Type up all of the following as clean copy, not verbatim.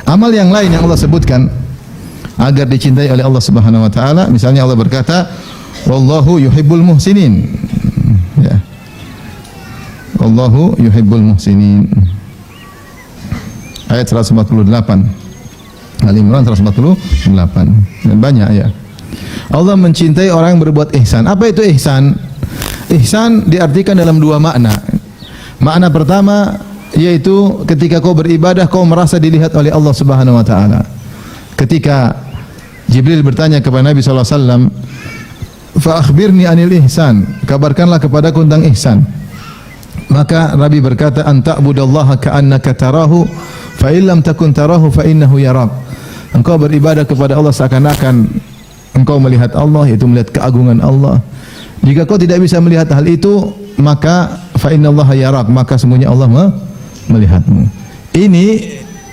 Amal yang lain yang Allah sebutkan agar dicintai oleh Allah Subhanahu wa taala, misalnya Allah berkata, "Wallahu yuhibbul muhsinin." Ya. Wallahu yuhibbul muhsinin. Ayat 148. Al-Imran 148. Dan banyak ya. Allah mencintai orang yang berbuat ihsan. Apa itu ihsan? Ihsan diartikan dalam dua makna. Makna pertama yaitu ketika kau beribadah kau merasa dilihat oleh Allah Subhanahu wa taala. Ketika Jibril bertanya kepada Nabi sallallahu alaihi wasallam, "Fa akhbirni anil ihsan." Kabarkanlah kepadaku tentang ihsan. Maka Nabi berkata, "An ta'budallaha ka'annaka tarahu, fa in lam takun tarahu fa innahu yarak." Engkau beribadah kepada Allah seakan-akan engkau melihat Allah, yaitu melihat keagungan Allah. Jika kau tidak bisa melihat hal itu, maka fa innallaha yarak, maka sesungguhnya Allah melihatmu. Ini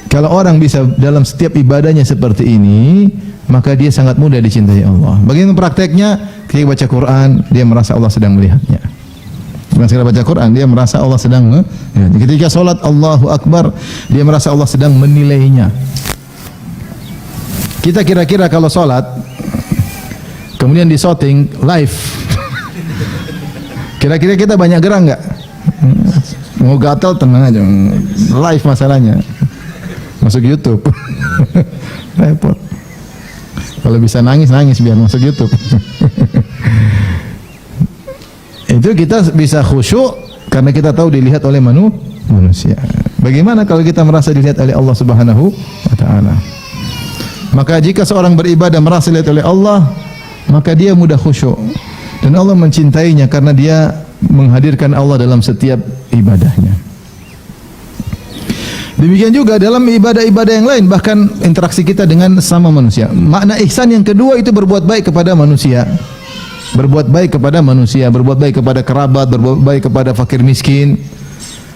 kalau orang bisa dalam setiap ibadahnya seperti ini, maka dia sangat mudah dicintai Allah. Bagaimana prakteknya? Ketika baca Quran, dia merasa Allah sedang melihatnya. Ketika baca Quran, dia merasa Allah sedang melihatnya. Ketika salat, Allahu Akbar, dia merasa Allah sedang menilainya. Kita kira-kira kalau salat kemudian di shooting live, kira-kira kita banyak gerak enggak? Mau gatal tenang aja, live masalahnya. Masuk YouTube. Repot. Kalau bisa nangis biar masuk YouTube. Itu kita bisa khusyuk karena kita tahu dilihat oleh manusia. Bagaimana kalau kita merasa dilihat oleh Allah Subhanahu wa taala? Maka jika seorang beribadah merasa dilihat oleh Allah, maka dia mudah khusyuk. Dan Allah mencintainya karena dia menghadirkan Allah dalam setiap ibadahnya. Demikian juga dalam ibadah-ibadah yang lain, bahkan interaksi kita dengan sama manusia. Makna ihsan yang kedua itu berbuat baik kepada manusia. Berbuat baik kepada manusia, berbuat baik kepada kerabat, berbuat baik kepada fakir miskin.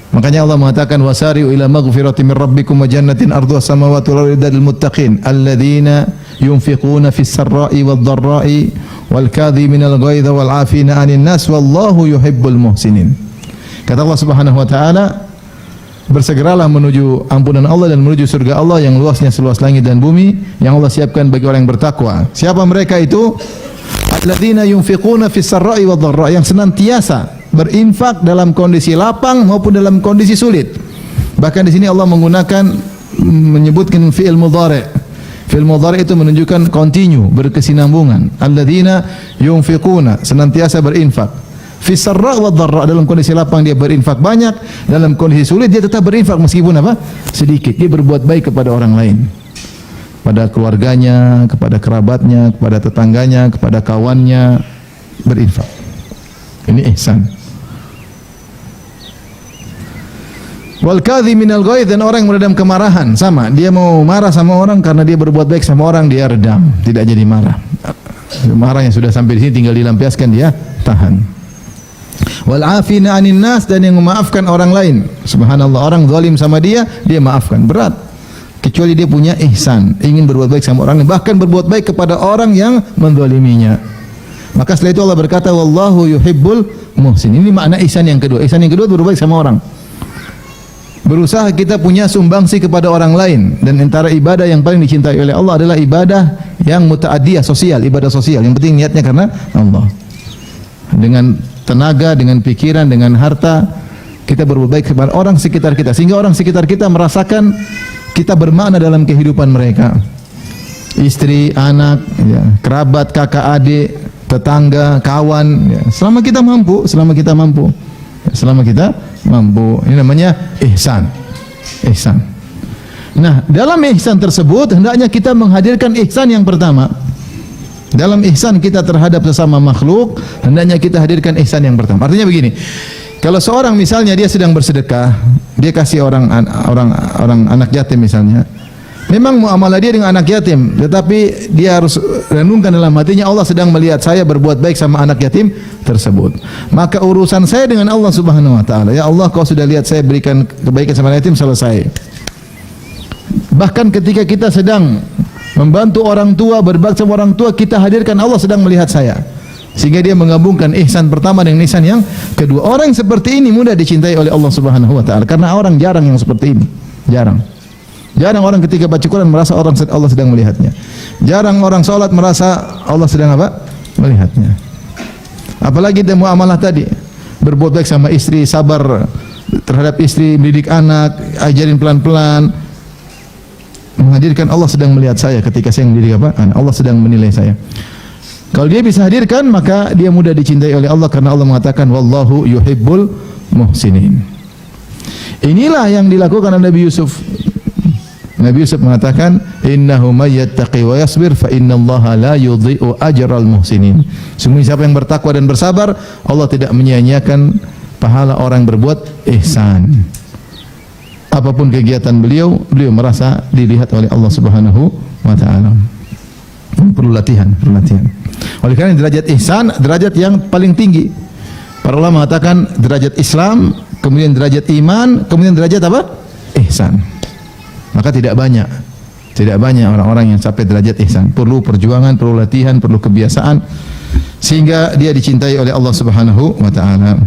Makanya Allah mengatakan, wasari'u ila maghfirati min rabbikum wa jannatin arduha samawati wal ardu lil muttaqin alladzina yunfiquna fis sarra'i wad dharra'i wal kadhiminal ghaidha wal 'afina 'anil nas wallahu yuhibbul muhsinin. Kata Allah Subhanahu wa taala, bersegeralah menuju ampunan Allah dan menuju surga Allah yang luasnya seluas langit dan bumi, yang Allah siapkan bagi orang yang bertakwa. Siapa mereka itu? Alladzina yunfiquna fis sarra'i wad dharra'i, yang senantiasa berinfak dalam kondisi lapang maupun dalam kondisi sulit. Bahkan di sini Allah menyebutkan fi'il mudhari'. Fi'il mudhari' itu menunjukkan continue, berkesinambungan. Alladzina yunfiquna, senantiasa berinfak. Fis sarra' wad dharra', dalam kondisi lapang dia berinfak banyak, dalam kondisi sulit dia tetap berinfak meskipun apa? Sedikit. Dia berbuat baik kepada orang lain. Pada keluarganya, kepada kerabatnya, kepada tetangganya, kepada kawannya, berinfak. Ini ihsan. Wal kadhiminal ghaidh, dan orang yang meredam kemarahan, sama, dia mau marah sama orang karena dia berbuat baik sama orang, dia redam, tidak jadi marah. Marahnya sudah sampai di sini tinggal dilampiaskan, dia tahan. Wal 'afina 'anil nas, dan yang memaafkan orang lain. Subhanallah, orang zalim sama dia maafkan. Berat. Kecuali dia punya ihsan, ingin berbuat baik sama orang, bahkan berbuat baik kepada orang yang menzaliminya. Maka setelah itu Allah berkata, wallahu yuhibbul muhsin. Ini makna ihsan yang kedua. Ihsan yang kedua berbuat baik sama orang. Berusaha kita punya sumbangsi kepada orang lain, dan antara ibadah yang paling dicintai oleh Allah adalah ibadah yang muta'addiyah, sosial, ibadah sosial. Yang penting niatnya karena Allah. Dengan tenaga, dengan pikiran, dengan harta, kita berbuat baik kepada orang sekitar kita, sehingga orang sekitar kita merasakan kita bermakna dalam kehidupan mereka. Istri, anak, ya, kerabat, kakak, adik, tetangga, kawan, ya. Selama kita mampu, ini namanya ihsan. Ihsan. Nah, dalam ihsan tersebut hendaknya kita menghadirkan ihsan yang pertama. Dalam ihsan kita terhadap sesama makhluk, hendaknya kita hadirkan ihsan yang pertama. Artinya begini, kalau seorang misalnya dia sedang bersedekah, dia kasih orang anak yatim misalnya, memang muamalah dia dengan anak yatim, tetapi dia harus renungkan dalam hatinya, Allah sedang melihat saya berbuat baik sama anak yatim tersebut. Maka urusan saya dengan Allah Subhanahu wa taala, ya Allah, kau sudah lihat saya berikan kebaikan sama anak yatim, selesai. Bahkan ketika kita sedang membantu orang tua, berbakti sama orang tua, kita hadirkan Allah sedang melihat saya. Sehingga dia menggabungkan ihsan pertama dengan ihsan yang kedua. Orang seperti ini mudah dicintai oleh Allah Subhanahu wa taala, karena orang jarang yang seperti ini. Jarang. Jarang orang ketika baca Quran merasa Allah sedang melihatnya. Jarang orang salat merasa Allah sedang apa? Melihatnya. Apalagi dia muamalah tadi, berbuat baik sama istri, sabar terhadap istri, mendidik anak, ajarin pelan-pelan, menghadirkan Allah sedang melihat saya ketika saya mendidik apa? Allah sedang menilai saya. Kalau dia bisa hadirkan, maka dia mudah dicintai oleh Allah karena Allah mengatakan wallahu yuhibbul muhsinin. Inilah yang dilakukan oleh Nabi Yusuf. Nabi Yusuf mengatakan innahu may yattaqi wa yasbir fa innallaha la yudhi'u ajral muhsinin. Sungguh siapa yang bertakwa dan bersabar, Allah tidak menyia-nyiakan pahala orang berbuat ihsan. Apapun kegiatan beliau merasa dilihat oleh Allah Subhanahu wa taala. Perlu latihan. Oleh karena derajat ihsan, derajat yang paling tinggi. Para ulama mengatakan derajat Islam, kemudian derajat iman, kemudian derajat apa? Ihsan. Maka tidak banyak orang-orang yang sampai derajat ihsan. Perlu perjuangan, perlu latihan, perlu kebiasaan sehingga dia dicintai oleh Allah Subhanahu wa taala.